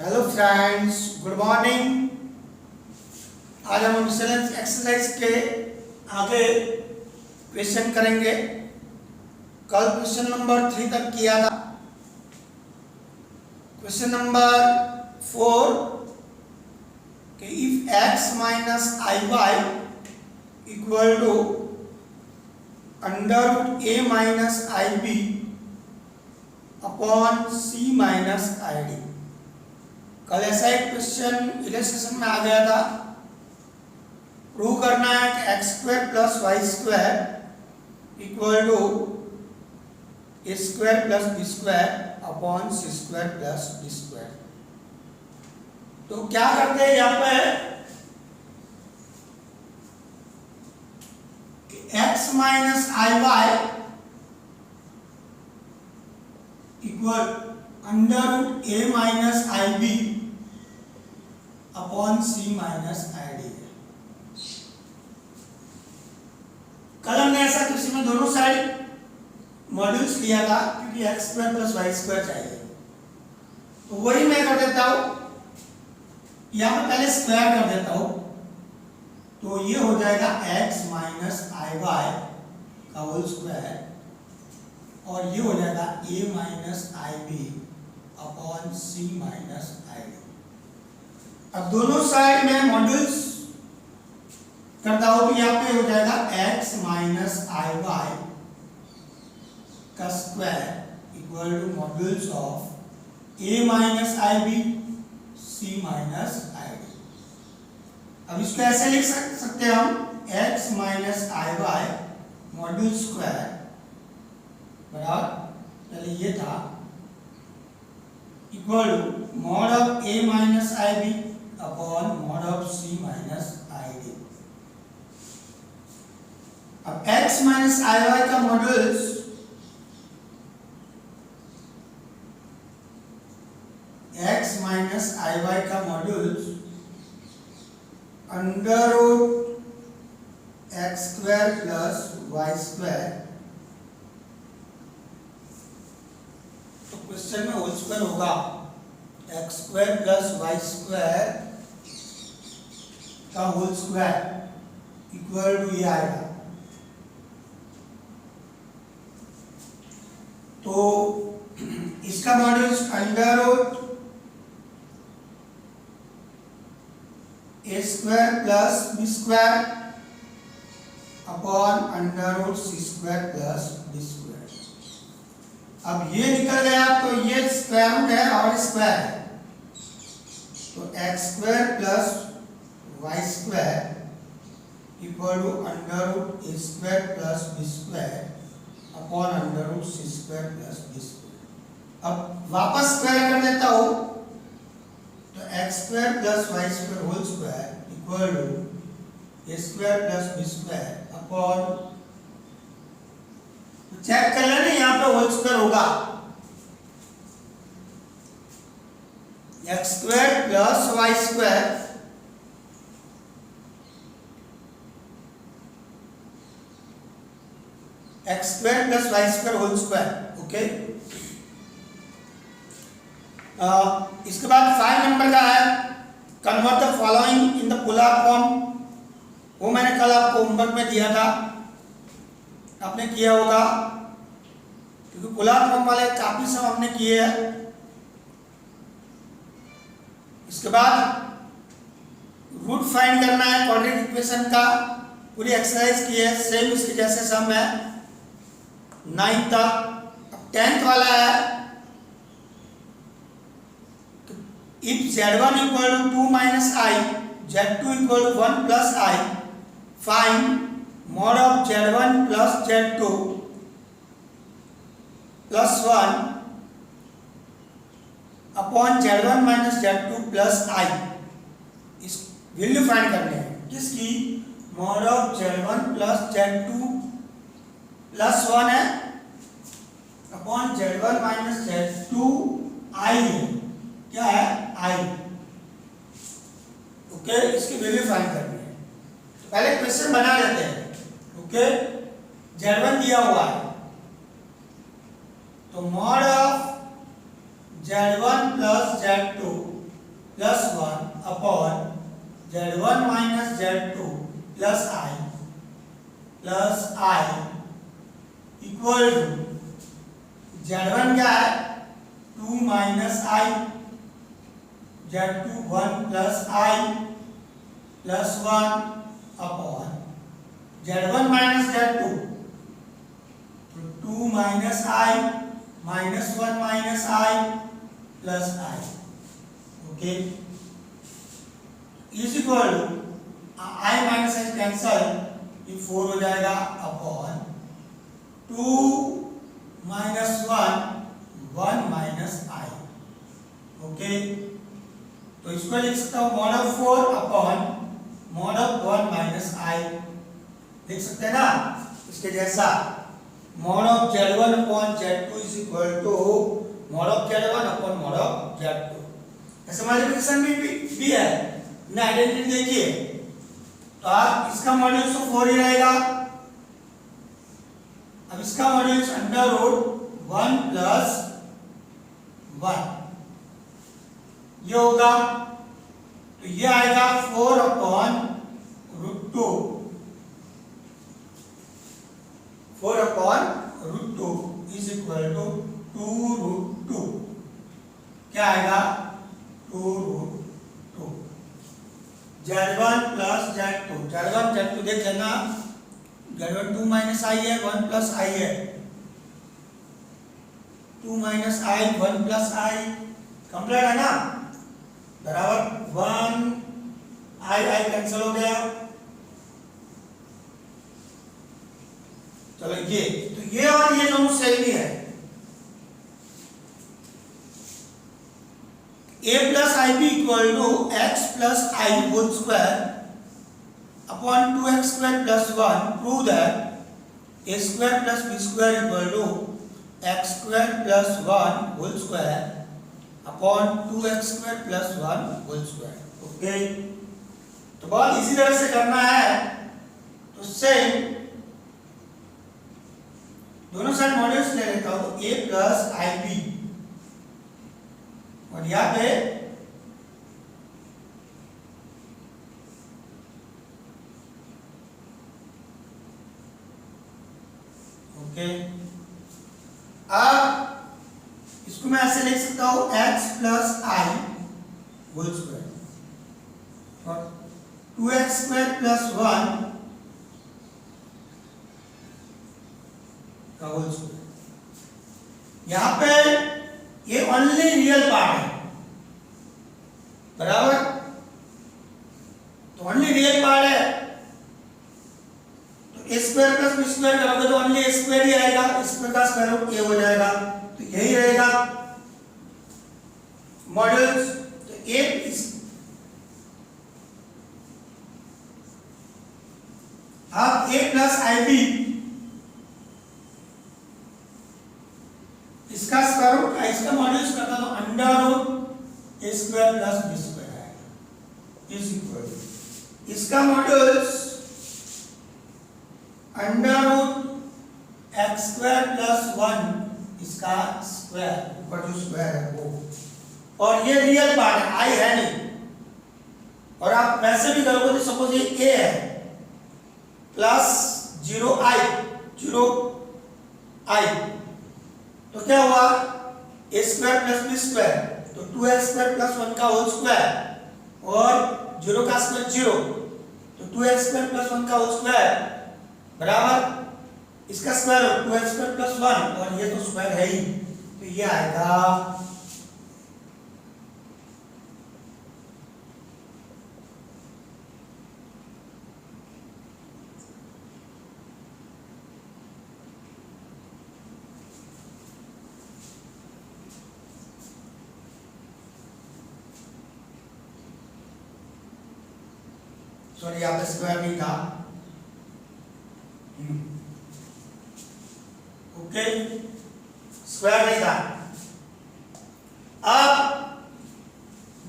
Hello friends, good morning. आज हम distance exercise के आगे क्वेश्चन करेंगे। कल क्वेश्चन नंबर 3 तक किया था। क्वेश्चन नंबर 4 कि if x minus i y equal to under root a minus i b upon c minus i d. कल ऐसा एक क्वेश्चन इलस्ट्रेशन में आ गया था। प्रूव करना है कि x square plus y square equal to a square plus B square upon c square plus d square. तो क्या करते हैं यहाँ पे कि x minus i y equal under root a minus i b upon c minus i d. कल हमने ऐसा किसी में दोनों साइड मॉड्यूल्स लिया था क्योंकि x square plus y square चाहिए। तो वही मैं कर देता हूं, यहां पर पहले स्क्वायर कर देता हूं। तो ये हो जाएगा एक्स माइनस आई वाई का होल स्क्वायर और ये हो जाएगा a minus i b upon c minus i d. अब दोनों साइड में मॉड्यूल्स करता हूं तो यहाँ पे हो जाएगा x माइनस आई वाई का square equal to modulus of a minus i b c minus i d. अब इसको ऐसे लिख सकते हैं हम x minus i y modulus square बराबर, पहले ये था, equal to mod of a minus i b upon mod of c minus i d. अब x माइनस आई वाई का modulus x minus i y का modulus under root x square plus y square. तो question में whole square होगा x square plus y square का whole square equal to ये आएगा। तो इसका modulus under root a square plus B square upon under root c square plus d square. अब ये निकल गया तो ये स्क्वायर रूट है और स्क्वायर है, तो x square plus y square equal to under root a square plus B square upon under root c square plus d square. अब वापस स्क्वायर कर देता हूं तो x square plus y square whole square equal to a square plus B square upon, check कर लेना यहां पे होल स्क्वायर होगा x square plus y square x square plus y square whole square. Okay, इसके बाद 5 number का है convert the following in the polar form. वो मैंने कल आपको होमवर्क में दिया था, आपने किया होगा क्योंकि पोलर फॉर्म वाले काफी सब हमने किए हैं। इसके बाद रूट फाइंड करना है क्वाड्रेटिक इक्वेशन का, पूरी एक्सरसाइज की है सेम इसके जैसे सम है 9 तक। अब 10th वाला है if z1 equal to 2 minus i z2 equal to 1 plus i find mod of z1 plus z2 plus 1 upon z1 minus z2 plus i. इस वैल्यू फाइंड करने हैं किसकी, mod of z1 plus z2 plus 1 है upon z1 minus z2 आई है, क्या है आई। Okay, इसकी value find करनी है। तो पहले क्वेश्चन बना लेते हैं। ओके, z1 दिया हुआ है तो mod of z1 plus z2 plus 1 upon z1 minus z2 plus i equal to z1 क्या है 2 minus i, z2 1 plus i plus 1 upon z1 minus z2 2 minus i minus 1 minus i plus i, okay, is equal to i minus i cancel, ये 4 हो जाएगा upon 2 minus 1 minus i, okay. तो इसको लिख सकता हूँ mod of 4 upon mod of 1 minus i, लिख सकते हैं ना। इसके जैसा mod of z1 upon z2 is equal to mod of z1 upon mod of z2। ऐसे मल्टीप्लिकेशन भी है ना, आइडेंटिटी देखिए, तो आप इसका मॉड्यूलस तो 4 ही रहेगा। अब इसका मॉड्यूलस अंडर रूट 1 प्लस 1 ये होगा, तो ये आएगा 4 upon root 2, 4 upon root 2 is equal to 2 root 2, क्या आएगा 2 root 2। z1 plus z2, z1 z2 देख लेना, z1 2 माइनस i है, 1 प्लस i है, 2 minus i 1 plus i complete है ना, बराबर 1 i कैंसिल हो गया। चलो ये तो ये और ये दोनों सेम ही है। a plus I b equal to x plus i whole square upon 2x square plus 1 prove that a square plus b square equal to x square plus 1 whole square upon 2x square plus 1 whole square, okay. तो बहुत इसी तरह से करना है, तो same दोनों side modules ले लेता हूं, a प्लस आई बी और यहाँ पे ओके। अब इसको मैं ऐसे लिख सकता हूं x plus i whole square और 2x स्क्वायर प्लस 1 का होल स्क्वायर। यहां पे ये ओनली रियल पार्ट है, बराबर, तो ओनली रियल पार्ट है, तो a square plus b square करोगे तो ओनली a स्क्वायर ही आएगा, स्क्वायर का स्क्वायर रूट a हो जाएगा, तो यही रहेगा मॉड्यूल्स। तो a अब a प्लस आई बी इसका स्क्वायर रूट इसका मॉड्यूलस करता तो under root a square plus b square आएगा इज इक्वल, इसका modulus under root x square plus 1 इसका स्क्वायर, ऊपर जो स्क्वायर है वो, और ये रियल पार्ट है, i है नहीं। और आप वैसे भी करोगे तो सपोज ये a है प्लस 0i तो क्या हुआ a square plus b square, तो 2x स्क्वायर प्लस 1 का होल स्क्वायर और 0 का स्क्वायर 0, तो 2x स्क्वायर प्लस 1 का होल स्क्वायर बराबर इसका स्क्वायर 2x स्क्वायर प्लस 1 और ये तो स्क्वायर है ही, तो ये आएगा सॉरी यहाँ पे स्क्वायर नहीं था, ओके, स्क्वायर नहीं था। अब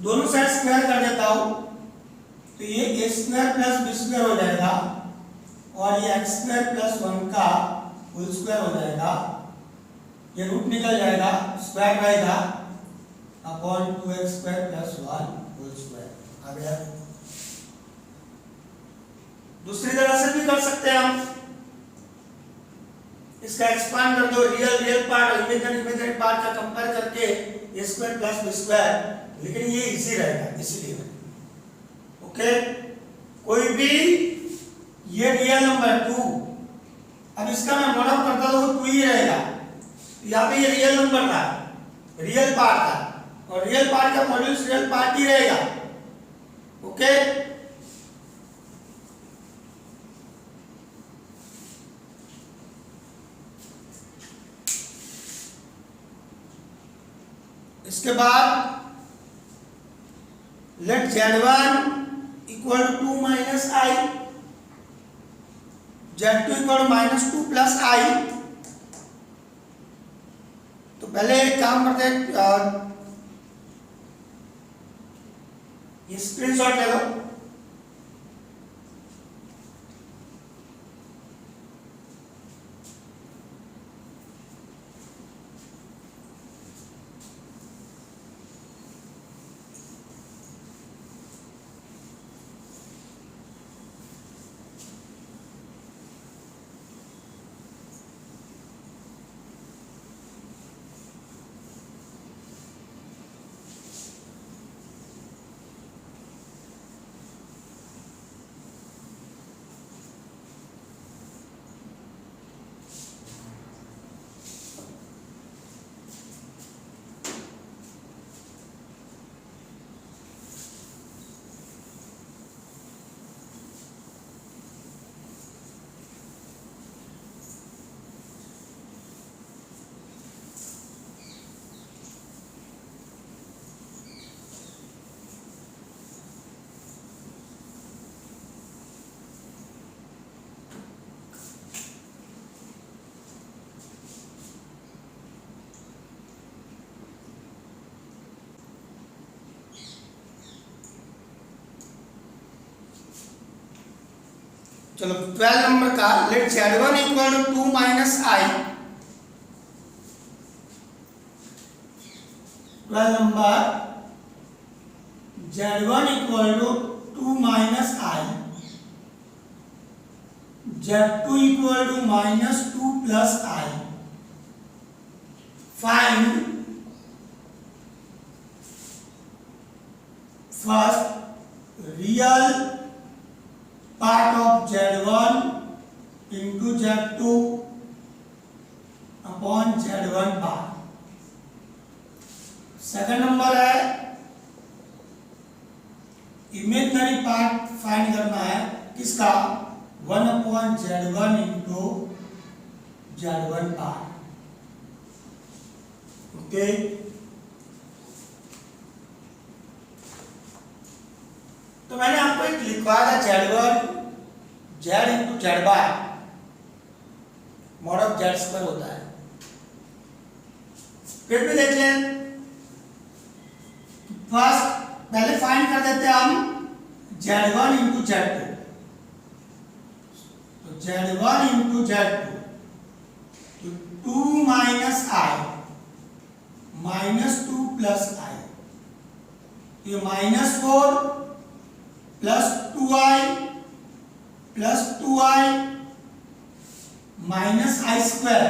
दोनों साइड स्क्वायर कर देता हूं, तो ये a square plus b square हो जाएगा और ये x स्क्वायर प्लस 1 का होल स्क्वायर हो जाएगा, ये रूट निकल जाएगा, स्क्वायर रहेगा upon 2x square plus 1 whole square आ गया। दूसरी तरह से भी कर सकते हैं हम, इसका एक्सपांड कर दो, रियल पार्ट और इमेजिनरी पार्ट का कंपेयर करके a square plus b square, लेकिन ये इजी रहेगा इसीलिए। ओके, कोई भी ये रियल नंबर 2, अब इसका मैं मॉड ऑफ करता तो वो 2 ही रहेगा। यहाँ पे ये रियल नंबर था, रियल पार्ट था, और रियल पार्ट का मॉड्यूलस रियल पार्ट ही रहेगा। ओके, इसके बाद let z1 equal to 2 minus i, z2 equal माइनस 2 प्लस आई। तो पहले एक काम करते हैं, ये स्क्रीनशॉट ले लो। चलो 12 नंबर का let z1 equal to 2 minus i. 12 number z1 equal to 2 minus i, z2 equal to minus 2 plus i. Find first real part of z1 into z2 upon z1 bar। Second number है imaginary part find करना है, किसका, 1 upon z1 into z1 बार। Okay, तो मैंने आपको एक लिखवाया था z1 z into z bar mod of z square होता है। फिर भी देख लें, फर्स्ट पहले फाइंड कर देते हैं हम z1 इंटू z2। तो z1 इंटू z2 तो 2 minus i minus 2 plus i, ये -4 plus 2i plus 2i minus i square.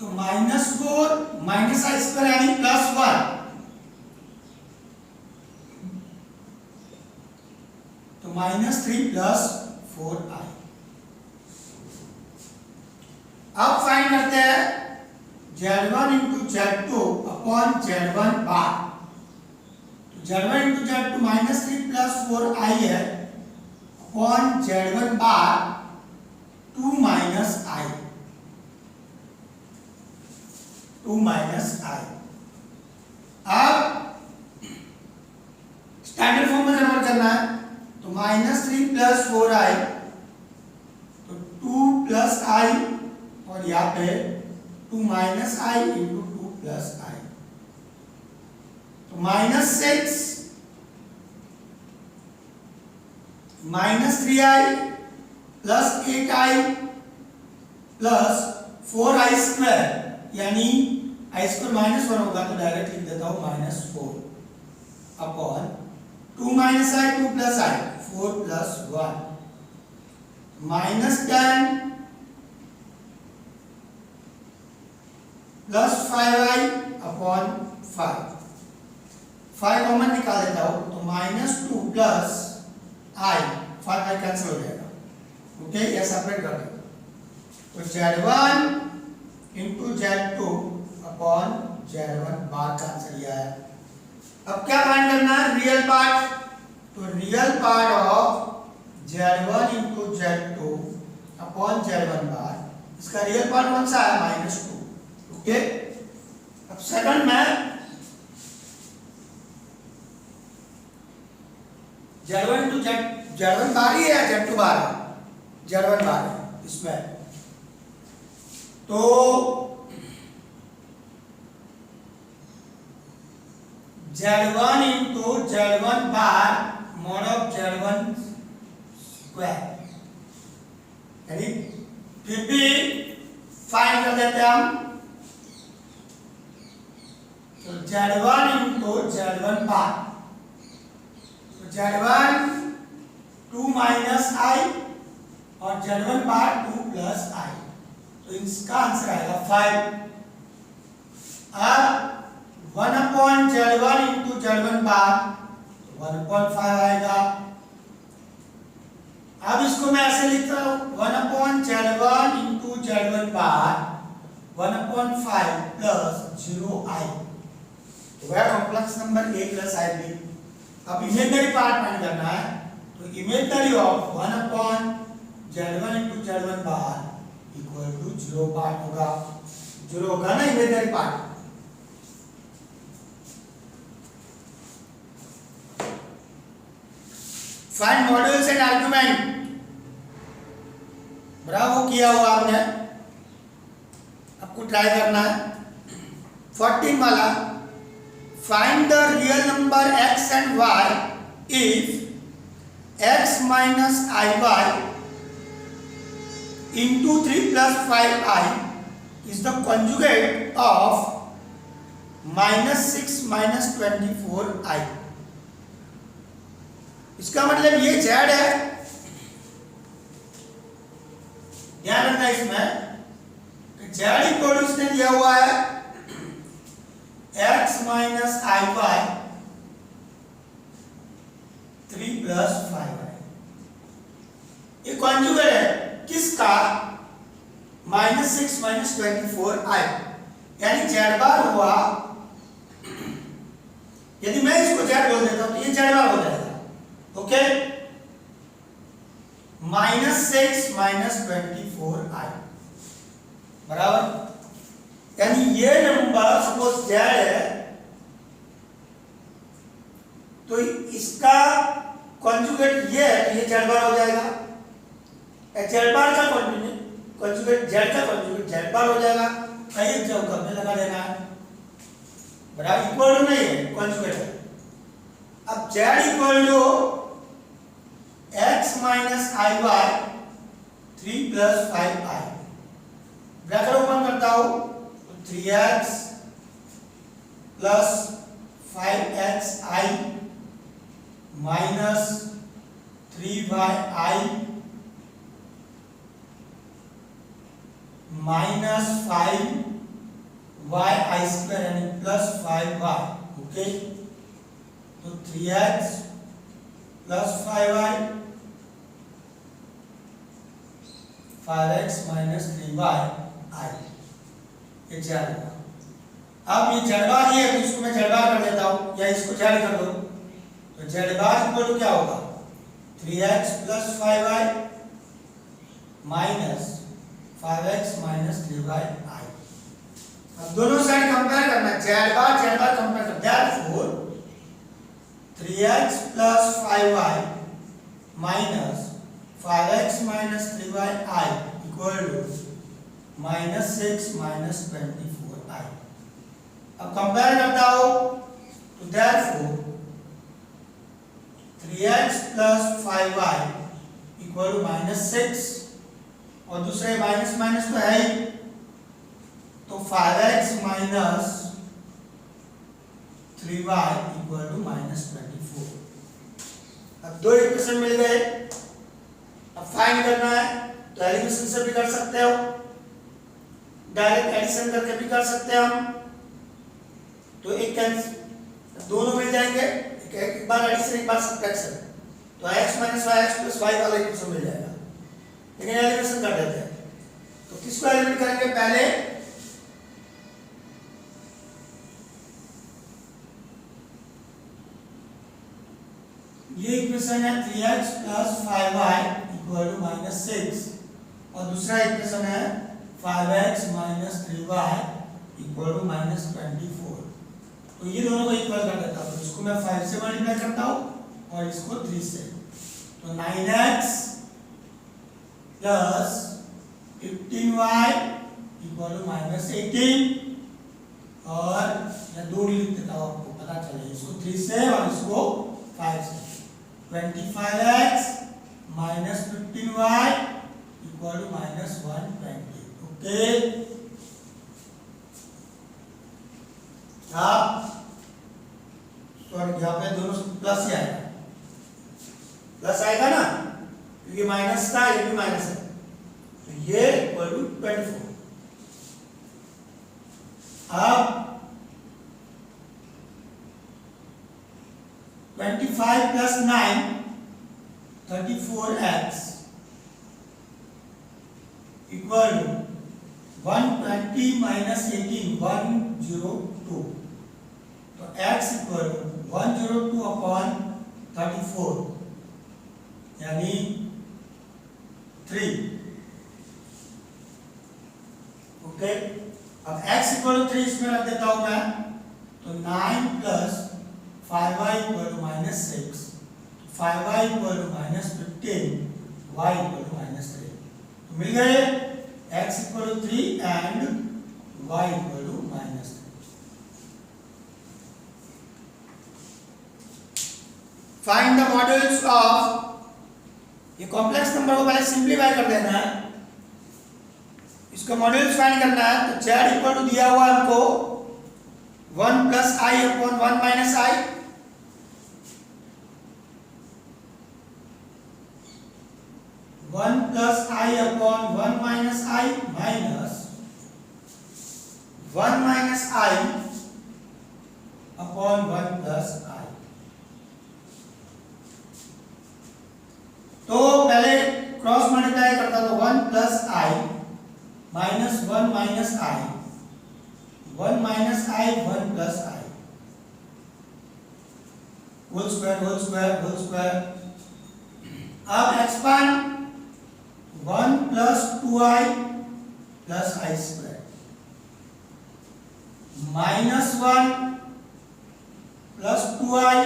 तो -4 माइनस आई स्क्वायर यानी +1, तो -3 प्लस 4i। अब फाइंड करते हैं z1 into z2 upon z1 बार। z1 into z2 -3 plus 4i है upon z1 बार 2 minus आई, 2 minus आई। अब standard form में कन्वर्ट करना है, तो -3 प्लस 4i तो 2 प्लस आई, और यहाँ पे 2 minus I into 2 plus i, तो -6 -3i plus 8i plus 4i square यानी आई स्क्वायर माइनस 1 होगा तो डायरेक्ट लिख देता हूँ -4 अपॉन 2 माइनस आई 2 प्लस आई 4 plus 1 -10 plus 5i upon 5 common निकाल देता हूँ तो -2 प्लस आई 5i कैंसिल हो जाएगा। ओके, ये सेपरेट कर देगा तो Z1 into Z2 upon Z1 बार का आंसर यह है। अब क्या फाइंड करना है? Real part. तो real part of Z1 into Z2 upon Z1 bar, इसका रियल पार्ट कौन सा है? -2। ओके, अब सेकंड में Z1 इंटू Z1 बार ही है, Z2 बार है, Z1 बार है इसमें। तो Z1 into Z1 bar mod of Z1 square, यानी फिर भी फाइंड कर देते हैं हम। तो Z1 इंटू Z1 बार, तो Z1 2 माइनस आई और Z1 बार 2 प्लस आई, तो इसका आंसर आएगा 5। अब 1 अपॉन Z1 इंटू Z1 बार 1/5 आएगा। अब इसको मैं ऐसे लिखता हूं 1 अपॉन Z1 इंटू Z1 बार 1/5 प्लस 0i, तो वह complex number a plus ib। अब इमेजिनरी पार्ट फाइंड करना है, तो imaginary of 1 upon Z1 into Z1 bar equal to 0 part होगा, 0 होगा ना imaginary part. Find modulus and argument, bravo किया हुआ आपने, आपको ट्राई करना है। 14 वाला, find the real number x and y if x minus i y into 3 plus 5i is the conjugate of -6 minus 24i। इसका मतलब ये z है, ध्यान रखना इसमें z इक्वल उसने दिया हुआ है x minus i y 3 plus 5i, ये कॉन्जुगेट है किसका? -6 माइनस 24i, यानी z बार हुआ, यदि मैं इसको z बोल देता हूं तो ये z बार हो जाएगा। ओके, -6 माइनस 24i बराबर, यानी ये नंबर सपोज z है तो इसका कॉन्जुगेट ये है, तो ये z बार हो जाएगा। z बार का कॉन्जुगेट z का कॉन्जुगेट z बार हो जाएगा। कहीं चौका में लगा देना है, बराबर, इक्वल नहीं है, कॉन्जुगेट है। अब z equal to x minus i y 3 plus 5i, bracket open करता हूं तो 3x plus 5xi minus 3yi minus 5yi square यानी प्लस 5y। ओके, तो 3x plus 5y 5x minus 3y ये z होगा। अब ये z बार ही है तो इसको मैं z बार कर देता हूं, या इसको z कर दो, तो z बार इक्वल टू क्या होगा? 3x plus 5y minus 5x minus 3y। अब दोनों साइड कंपेयर करना, z बार कंपेयर कर, therefore 3x plus 5y minus 5x minus 3y equal to -6 minus 24i। अब कंपेयर करता हूं तो therefore 3x plus 5y equal to -6, और दूसरे माइनस माइनस तो है ही, तो 5x minus 3y equal to -24। अब दो इक्वेशन मिल गए, अब फाइंड करना है तो एलिमिनेशन से भी कर सकते हो, डायरेक्ट एडिशन करके भी कर सकते हैं हम। तो एक कैंसिल, दोनों मिल जाएंगे, एक बार एडिशन एक बार सब्ट्रैक्शन, तो x minus y x plus y वाला इक्वेशन मिल जाएगा। लेकिन एलिमिनेशन कर देते हैं, तो किसको एलिमिनेट करेंगे? पहले ये इक्वेशन है 3x plus 5y equal to -6 और दूसरा इक्वेशन है 5x minus 3y equal to -24। तो ये दोनों को इक्वल कर देता हूँ, तो इसको मैं 5 से मल्टीप्लाई करता हूँ और इसको 3 से, तो 9x plus 15y equal to -18 और मैं दूर लिख देता हूँ आपको पता चले, इसको 3 से और इसको 5 से, 25x minus 15y equal to -120। Okay, sorry यहाँ पे दोनों प्लस ही आएगा, प्लस आएगा ना, क्योंकि माइनस था, ये भी माइनस है, तो ये इक्वल टू 24। अब 25 plus 9 34x equal to 120 minus 18 102। तो x इक्वल टू 102 अपॉन 34 यानी 3। ओके, अब x इक्वल टू 3 इसमें रख देता हूं मैं, तो 9 plus 5y equal to -6, 5y equal to -15, y equal to -3। तो मिल गए x equal to 3 and y equal to -3। Find the modulus of, ये कॉम्प्लेक्स नंबर को पहले सिंप्लीफाई कर देना है, इसका मॉड्यूल्स फाइंड करना है। तो z इक्वल टू दिया हुआ हमको 1 plus i upon 1 minus i, one plus i upon 1 minus i minus 1 minus i upon 1 plus i. तो पहले क्रॉस मल्टीप्लाई करता तो 1 plus i minus 1 minus i, 1 minus i 1 plus i, whole square whole square whole square. अब expand 1 plus 2i plus i square minus 1 plus 2i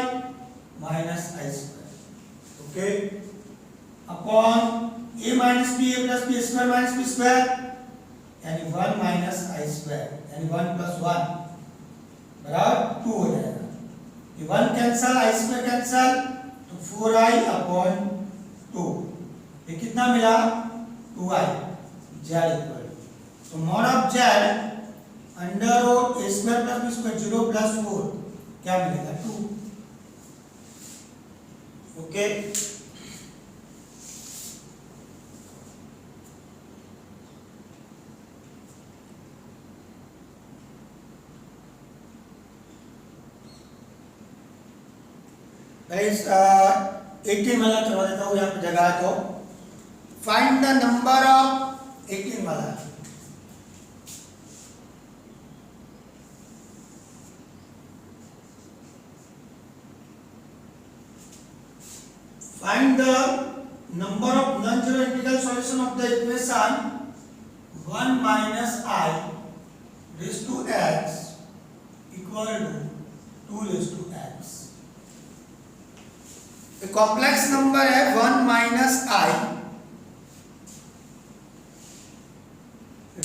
minus i square. Okay, upon a minus B A plus B square minus b square यानी 1 minus i square यानी 1 plus 1 बराबर 2 हो जाएगा। ये 1 cancel, आई square cancel, तो 4i upon 2, ये कितना मिला? 2i। z इक्वल तो mod of z under root a square plus b square 0 plus 4 क्या मिलेगा? 2। ओके, गाइस 18 वाला करवा देता हूँ, यहाँ पे जगह है तो फाइंड द नंबर ऑफ 18 वाला। Find the number of non zero integral solution of the equation 1 minus i raise to x equal to 2 raise to x। एक कॉम्प्लेक्स नंबर है 1 minus i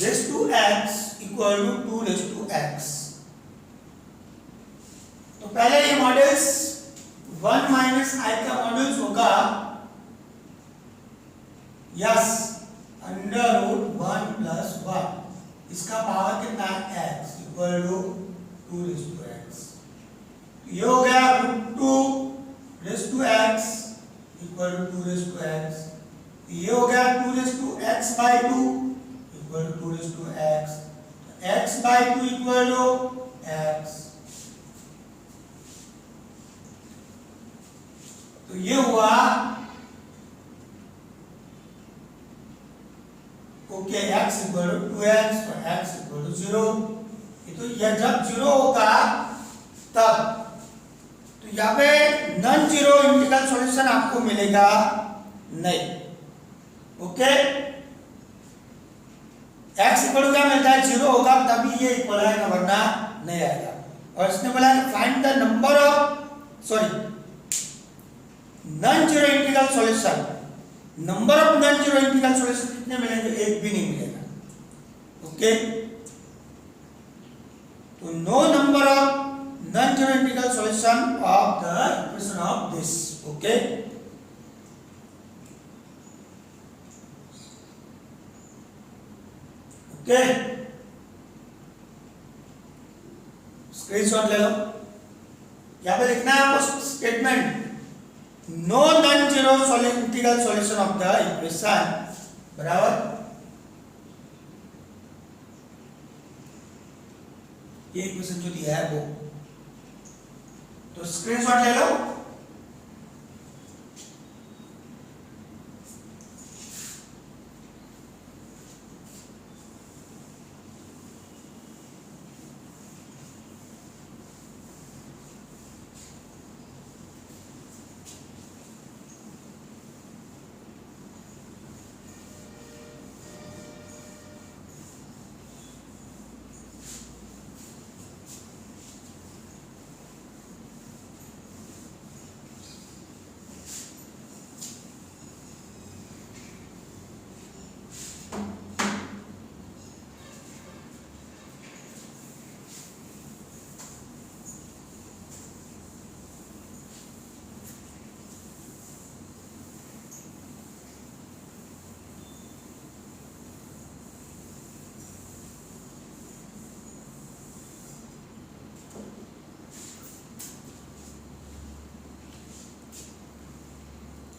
raise to x equal to 2 raise to x। तो पहले ये modules 1 minus आई का modules होगा yes under root 1 plus 1, इसका power कितना है x equal to 2 raise to x। ये हो गया √2 raise to x equal to 2 raise to x। ये हो गया 2 raise to x by 2 equal to 2 raise to x। x by 2 equal to x। तो ये हुआ okay x equal to 2x और x इक्वल टू 0। ये तो यह जब 0 होगा तब तो यहाँ पे नॉन जीरो इंटीग्रल सॉल्यूशन आपको मिलेगा नहीं। ओके x इक्वल टू क्या मिलता है 0 होगा तभी ये इक्वल आएगा वरना नहीं आएगा। और इसने बोला find the number of non zero integral solution. Number of non zero integral solution कितने मिलेंगे? एक भी नहीं मिलेगा। ओके तो no number of non zero integral solution of the equation of this. Okay okay screenshot ले लो। यहां पे लिखना है आपको statement no non zero integral solution of the equation बराबर ये इक्वेशन जो दिया है वो। तो स्क्रीनशॉट ले लो।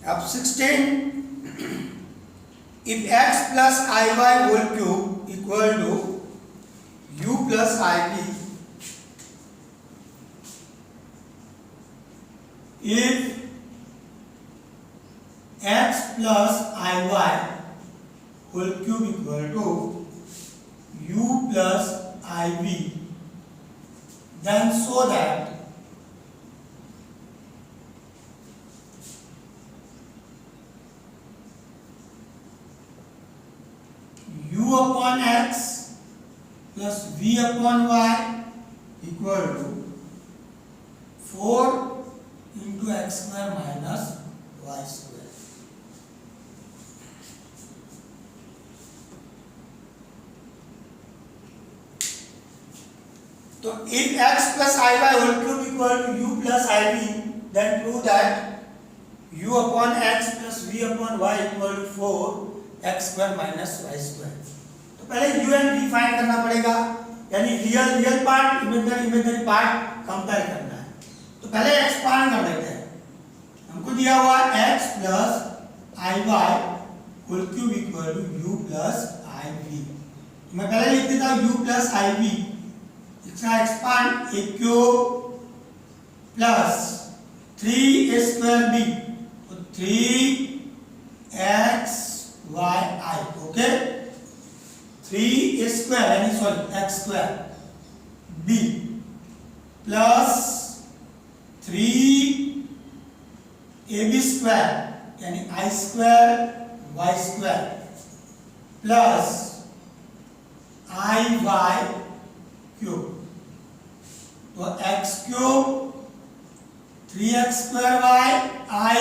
अब 16 if x plus iy whole cube equal to u plus iv, if x plus iy whole cube equal to u plus iv, then show that u upon x plus v upon y equal to 4 into x square minus y square। तो if x plus iy whole cube equal to u plus iv, then prove that u upon x plus v upon y equal to 4 x square minus y square। तो पहले u and v find करना पड़ेगा, यानी real part imaginary part compare करना है। तो पहले expand कर लेते हैं। हमको दिया हुआ x plus iy whole cube equal to u plus iv। मैं पहले लिख देता हूं u plus iv, इसका expand a cube plus 3a square b, तो 3x y I। Okay 3a square यानी sorry x square b plus 3ab square यानी I square y square plus iy cube, तो x cube 3x square y I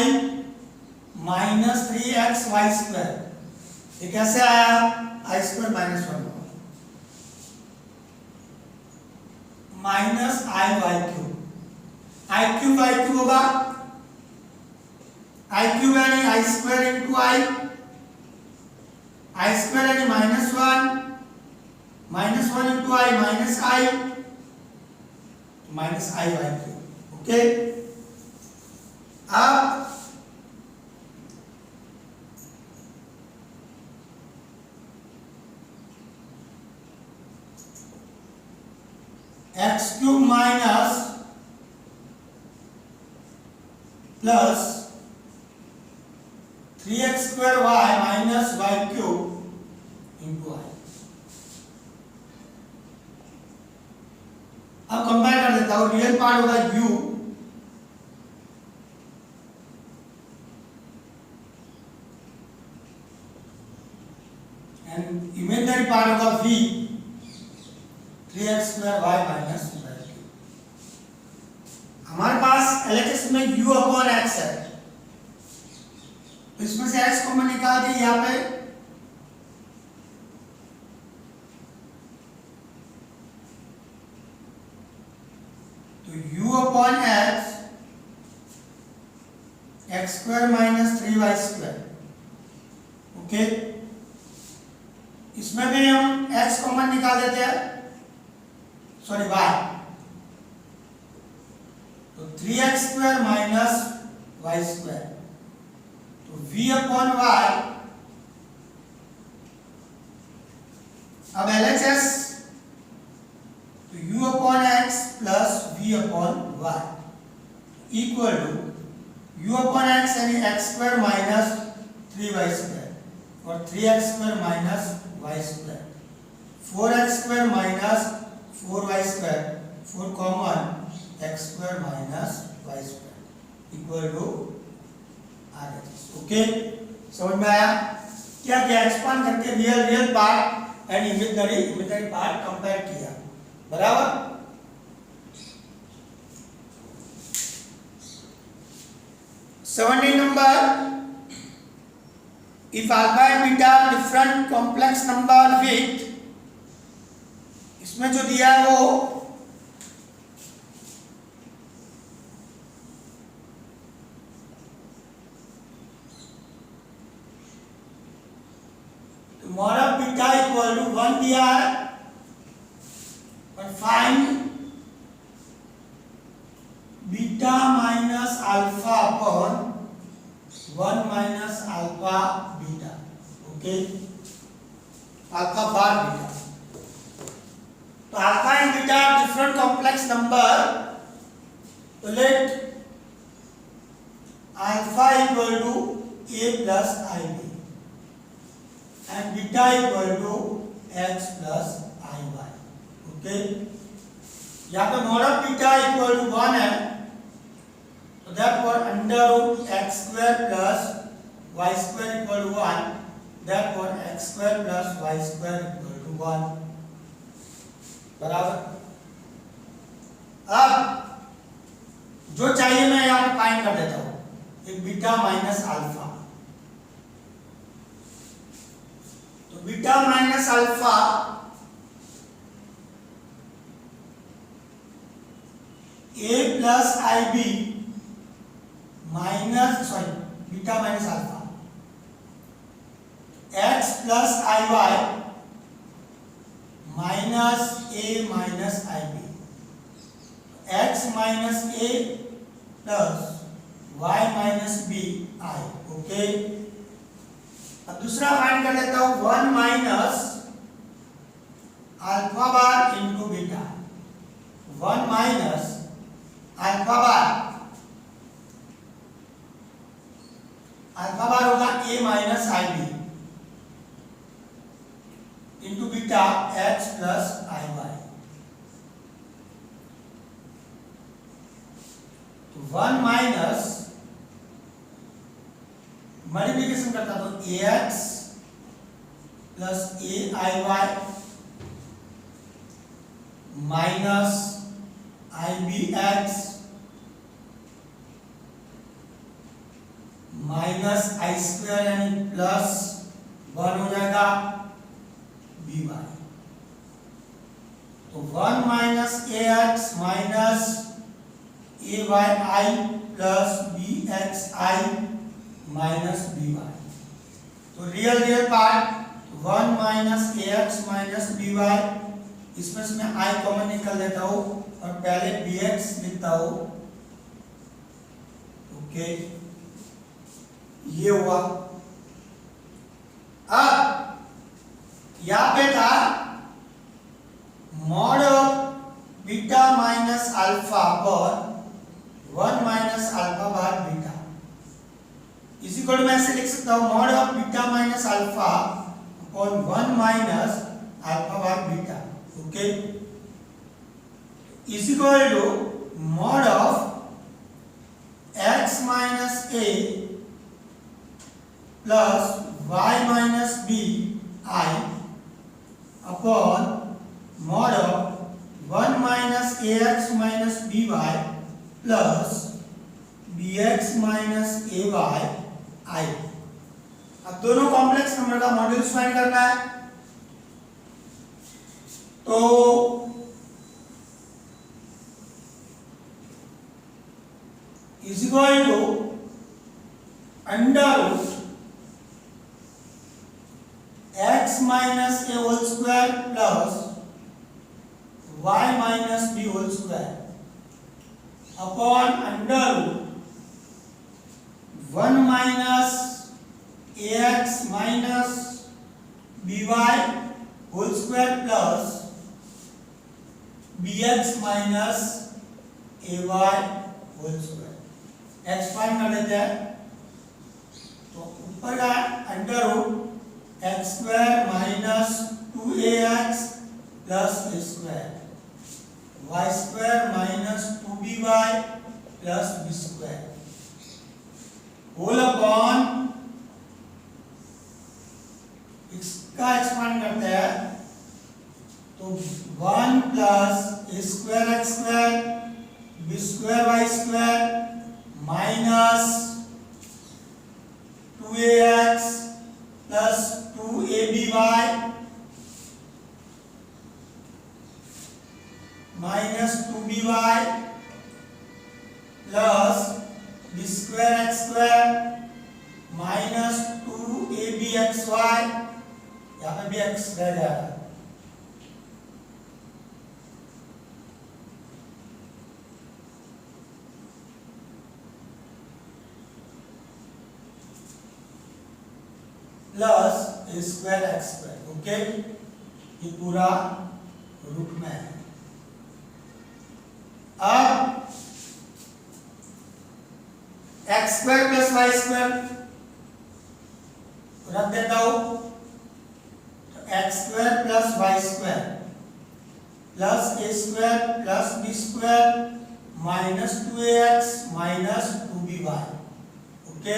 minus 3x y square. ये कैसे आया? I square minus 1 minus i y cube. I cube y cube होगा, i cube यानी i square into i square यानी minus 1 minus 1 into i minus i minus i by q. Okay, अब x cube minus plus 3x square y minus y cube into i. अब compare कर देता हूं, real part होगा u and imaginary part होगा v 3x square y minus y cube. हमारे पास LHS में u अपॉन x है, तो इसमें से x कॉमन निकाल के यहाँ पे तो u upon x square minus 3y square. Okay, इसमें भी हम x कॉमन निकाल देते हैं, सॉरी y, तो 3x square minus y square, तो v अपॉन y। अब LHS तो u upon x plus v upon y equal to u upon x यानी x square minus 3y square और 3x square minus y square, 4x square minus 4y square, 4 common x square minus y square equal to RHS। Okay, समझ में आया? क्या किया, expand करके real part and imaginary part compare किया, बराबर। Number, if alpha and beta are different complex number with, इसमें जो दिया है वो mod of beta equal to 1 दिया है, और find beta minus alpha upon 1 minus alpha beta. Okay, alpha bar beta, तो alpha and beta different complex number, तो let alpha equal to a plus ib and beta equal to x plus iy। Okay, यहाँ पे mod of beta equal to 1 है, तो therefore under root x square plus y square equal to 1, therefore x square plus y square equal to 1, बराबर। अब जो चाहिए मैं यहाँ पे फाइंड कर देता हूँ, एक बीटा माइनस अल्फा, तो beta minus alpha a plus I b minus, sorry beta minus alpha x plus i y minus a minus i b, x minus a plus y minus b आई। Okay, अब दूसरा find कर लेता हूं, 1 minus alpha bar into beta, 1 minus alpha bar होगा a minus i b into beta x plus i y, तो 1 minus multiplication करता तो ax plus aiy minus ibx minus i square यानी प्लस 1 हो जाएगा by, तो 1 minus ax minus ay plus bxi minus by, तो real part 1 minus ax minus by इसमें से मैं i कॉमन निकाल लेता हूं और पहले bx लिखता हूं। ओके, ये हुआ। अब यहां पे था मॉड बीटा माइनस अल्फा पर 1 माइनस अल्फा भाग बीटा, इसी को मैं ऐसे लिख सकता हूं mod of beta minus alpha upon 1 minus alpha भाग beta. Okay, is equal to mod of x minus a plus y minus b i upon mod of 1 minus ax minus by plus bx minus ay i। अब दोनों complex number का modulus find करना है। तो is equal to under root x minus a whole square plus y minus b whole square upon under root 1 minus ax minus by whole square plus bx minus ay whole square. x find कर लेते हैं। तो ऊपर का under root x square minus 2ax plus a square, y square minus 2by plus b square whole upon, इसका expand करते हैं तो 1 plus a square x square b square y square minus 2ax plus 2aby minus 2by plus b square x square minus 2abxy, यहाँ पे भी x रह जाएगा, plus a square x square. Okay, ये पूरा रूट में है। अब x square plus y square रख देता हूं, तो x square plus y square plus a square plus b square minus 2ax minus 2by। Okay,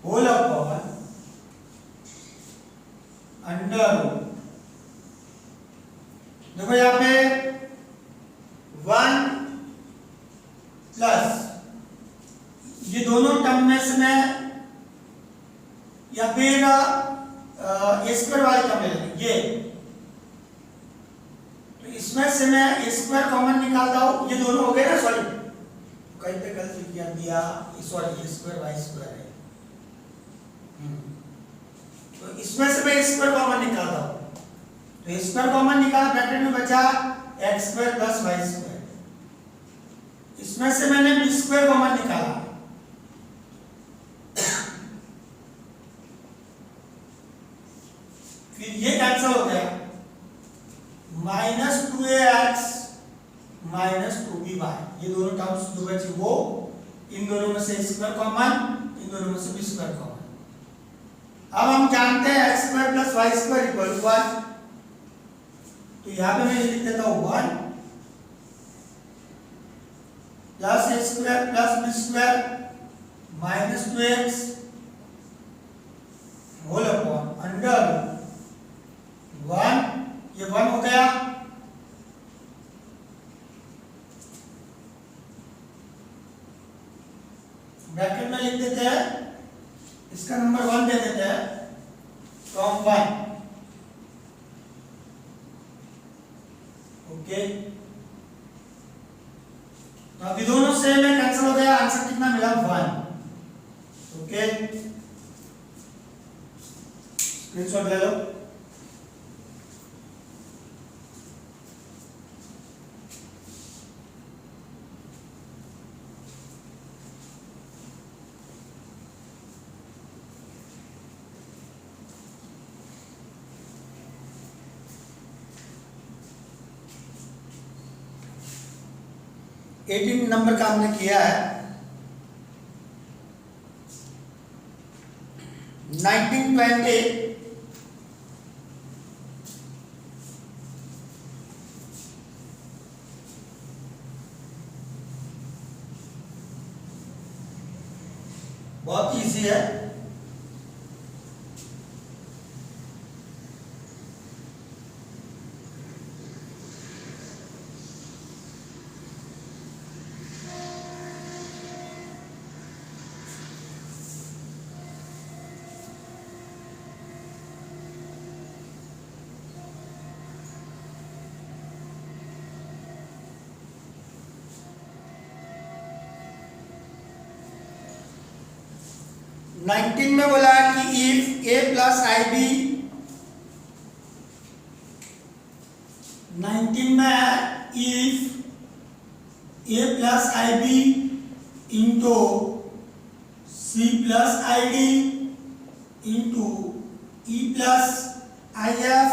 whole upon under root, देखो यहां पे 1 प्लस ये दोनों टर्म में से मैं या फिर a स्क्वायर वाले टर्म में ये, तो इसमें से मैं a स्क्वायर कॉमन निकालता हूं, ये दोनों हो गए ना, सॉरी कहीं पे गलत लिख दिया, sorry a square y square है, तो इसमें से मैं a स्क्वायर कॉमन निकालता हूं, तो a स्क्वायर कॉमन निकाला, ब्रैकेट में बचा x square plus y square, इसमें से मैंने b स्क्वायर कॉमन निकाला, फिर ये कैंसिल हो गया, माइनस 2ax माइनस 2by, ये दोनों टर्म्स जो बची वो, इन दोनों में से स्क्वायर कॉमन, इन दोनों में से b स्क्वायर कॉमन। अब हम जानते हैं x square plus y square equal to 1, तो यहां पे मैं लिख देता हूं 1 plus a square plus b square minus 2x whole upon under 1, ये 1 हो गया, ब्रैकेट में लिख देते हैं, इसका नंबर 1 दे देते हैं, फ्रॉम 1। ओके, तो अभी दोनों सेम है, कैंसिल हो गया, आंसर कितना मिला 1। ओके, स्क्रीनशॉट ले लो। 18 नंबर का हमने किया है। 1920 बहुत इजी है। नाइनटीन में बोला कि if a plus I b, 19 में है if a plus I b into c plus i d into e plus i f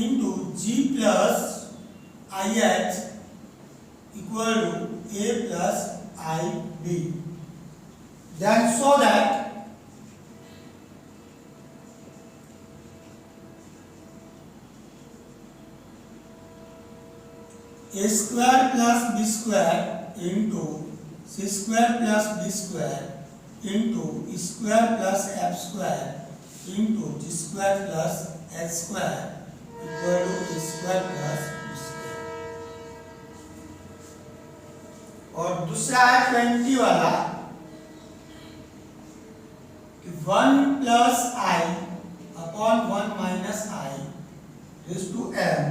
into g plus I H equal to a plus I b, then show that a square plus b square into c square plus d square into e square plus f square into g square plus h square equal to a square plus b square। और दूसरा है 20 वाला, 1 plus I upon 1 minus I raised to m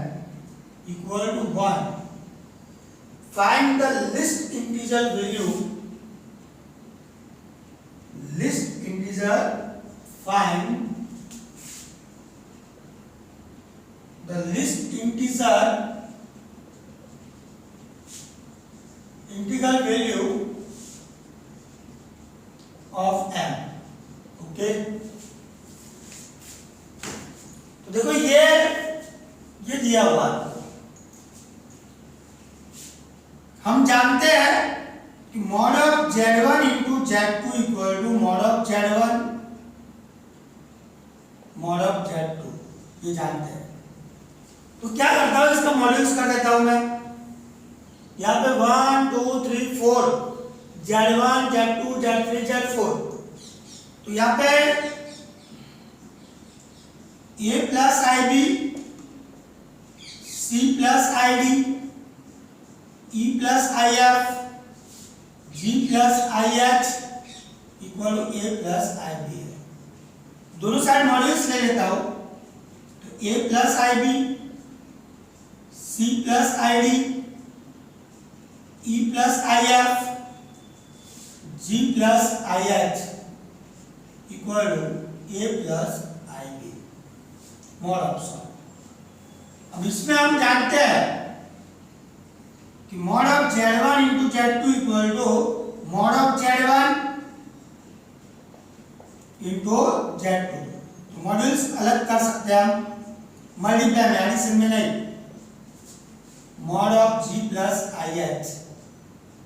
equal to 1. Find the least integer value. Least integer, find the least integer integral value of m। Okay, तो देखो ये दिया हुआ, हम जानते हैं कि mod of z1 into z2 equal to mod of z1 mod of z2, ये जानते हैं। तो क्या करता हूं, इसका मॉड्यूल्स कर देता हूं मैं। यहाँ पे 1 2 3 4 z1 z2 z3 z4, तो यहाँ पे a plus I b, c plus i d, e plus i f, g plus I H equal to a plus I b है। दोनों साइड मॉड्यूल्स ले लेता हूं, तो a plus I b, c plus i d, e plus i f, g plus I H equal to a plus I b, mod of. अब इसमें हम जानते हैं कि mod of z1 into z2 equal to mod of z1 into z2। तो modules अलग कर सकते हैं हम, मल्टीप्लाई में, एडिशन में नहीं। Mod of g plus I H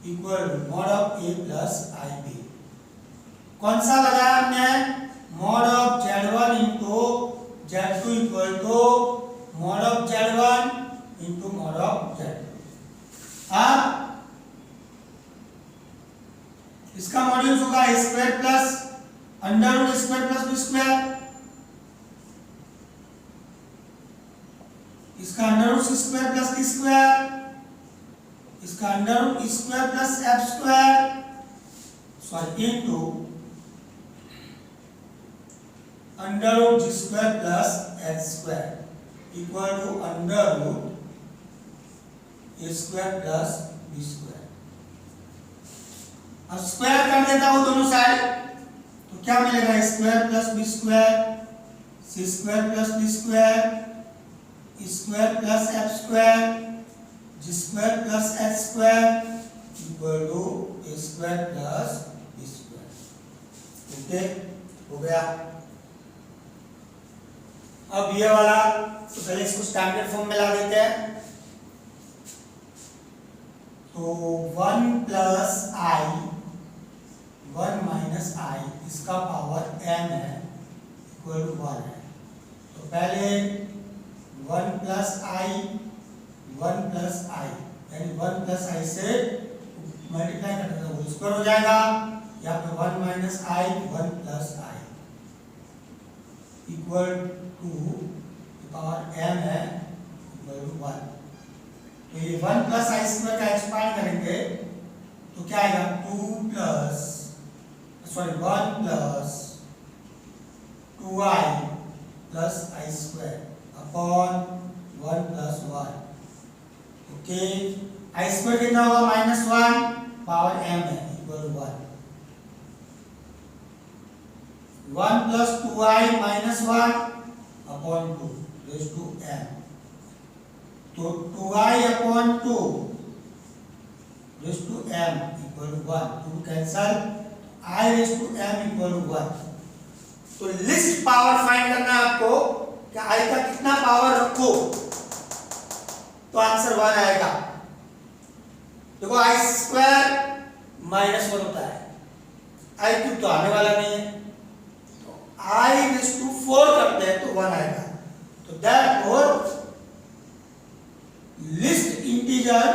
equal to mod of A plus I B. कौन सा लगाया हमने, mod of z1 into z2 equal to mod of z1 into mod of z2। अब इसका मॉड्यूल्स होगा a square plus under root square plus B square, इसका under root square plus T square, इसका under root square plus F square, sorry into under root G square plus h square equal to under root a square plus B square. अब square कर देता हूं दोनों side, तो क्या मिलेगा, square plus B square, c square plus d square, square plus F square, g square plus h square equal to a square plus B square. Okay, हो गया। अब ये वाला, तो पहले इसको स्टैंडर्ड फॉर्म में ला देते हैं। तो 1 प्लस आई 1 माइनस आई इसका पावर m है इक्वल टू 1 है। तो पहले 1 प्लस आई यानी 1 प्लस आई से मल्टीप्लाई करते हैं होल स्क्वायर हो जाएगा। यहाँ पे 1 minus i 1 plus i equal to power m है इक्वल टू 1। तो ये 1 प्लस आई स्क्वायर का एक्सपांड करेंगे तो क्या आएगा 1 plus 2i plus i square upon 1 plus 1। Okay, i square कितना होगा -1 पावर m है equal to 1। 1 plus 2i minus 1 upon 2 raise to m। तो 2i upon 2 raise to m equal to 1। 2 cancel, i raise to m equal to 1। तो list power find करना है आपको कि i का कितना पावर रखो तो आंसर 1 आएगा। देखो i स्क्वायर -1 होता है, i क्यूब तो आने वाला नहीं है, तो i रेज़ टू 4 करते हैं तो 1 आएगा। तो therefore list integer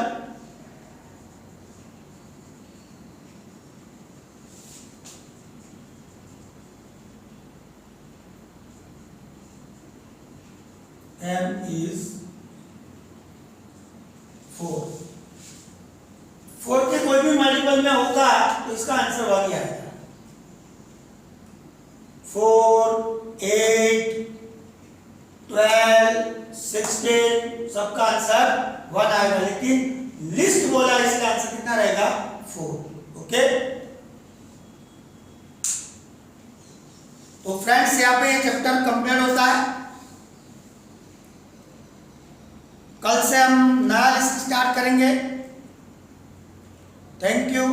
m is 4। 4 के कोई भी मल्टीपल में होगा तो इसका आंसर 1 ही आएगा। 4, 8, 12, 16 सबका आंसर 1 आएगा, लेकिन लिस्ट बोला इसका आंसर कितना रहेगा 4। ओके, तो फ्रेंड्स यहाँ पे ये चैप्टर कंप्लीट होता है। कल से हम नया लिस्ट स्टार्ट करेंगे। Thank you.